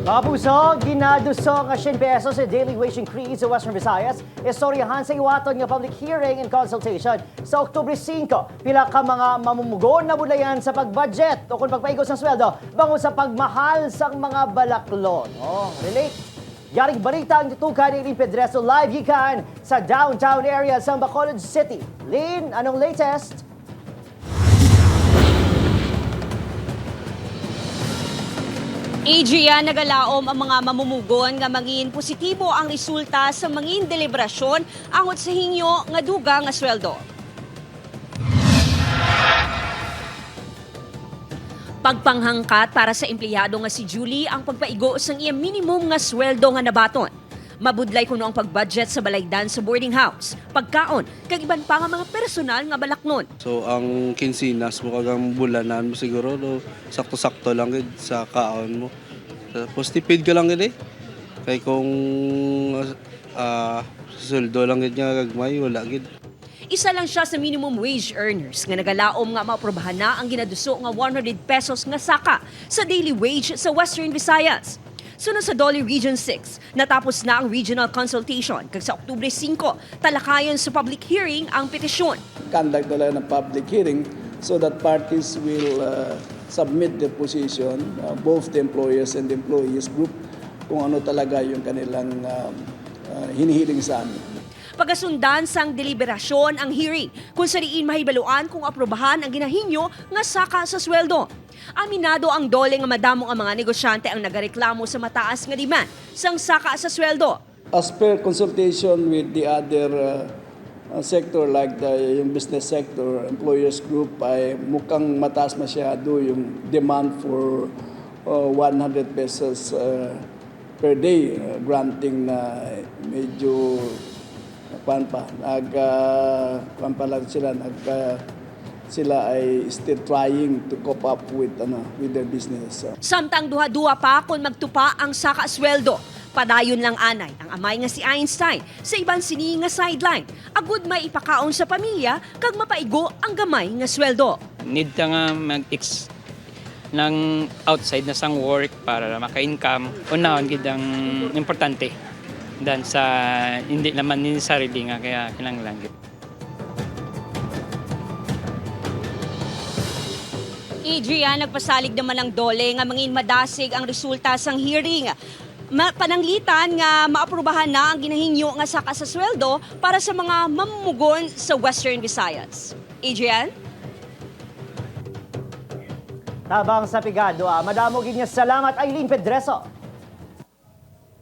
Mga puso, ginadusok nga 100 pesos sa daily wage increase sa Western Visayas. Istoryahan sa iwaton nga public hearing and consultation sa Oktubre 5. Pila ka mga mamumugon na bulayan sa pagbudget o kung pagpaigos ng sweldo bango sa pagmahal sa mga balaklon. Relate. Yaring balita ang tutukan ni Lynn Pedreso live gikan sa downtown area sa Bacolod City. Lynn, anong latest? Adrian, nagalaom ang mga mamumugon nga mangin positibo ang resulta sa mangin deliberasyon angot sa hingyo nga duga nga sweldo. Pagpanghangkat para sa empleyado nga si Julie ang pagpaigo sang iya minimum nga sweldo nga nabaton. Mabudlay kuno ang pagbudget sa balaydan sa boarding house, pagkaon, kag iban pa nga mga personal nga balaknon. So ang kinsinas mo kagang bulanan mo siguro no, sakto-sakto lang gid sa kaon mo. Tapos tipid ka lang gid eh. Kay kung sweldo lang gid nga gagmay wala gid. Isa lang siya sa minimum wage earners nga nagalaom nga maaprubahan na ang ginaduso nga 100 pesos nga saka sa daily wage sa Western Visayas. Sunod sa Dolly Region 6, natapos na ang regional consultation kag sa Oktubre 5, talakayon sa public hearing ang petisyon. Conduct nila ng public hearing so that parties will submit their position, both the employers and the employees group, kung ano talaga yung kanilang hinihiling sa amin. Pagasundan sang deliberasyon ang hearing kung sariin mahibaluan kung aprobahan ang ginahinyo nga saka sa sweldo. Aminado ang dole nga madamong ang mga negosyante ang nagareklamo sa mataas nga demand sang saka sa sweldo. As per consultation with the other sector like yung business sector, employers group, ay mukhang mataas masyado yung demand for 100 pesos per day, granting na medyo sila ay still trying to cope up with their business. Samtang duha-duha pa kung magtupa ang saka sweldo. Padayon lang anay ang amay nga si Einstein sa ibang sini nga sideline. Agud may ipakaon sa pamilya kag mapaigo ang gamay nga sweldo. Need ta nga mag-ex ng outside na sang work para maka-income. Unahon gid ang importante dan sa hindi naman ni sarili nga kaya kinahanglan gid. Adrian, nagpasalig naman ang dole nga mangin madasig ang resulta sang hearing. Pananglitan nga maaprubahan na ang ginahinyo nga saka sa sweldo para sa mga mamumugon sa Western Visayas. Adrian? Tabang sa pigado, madamo gid nga salamat Aileen Pedreso.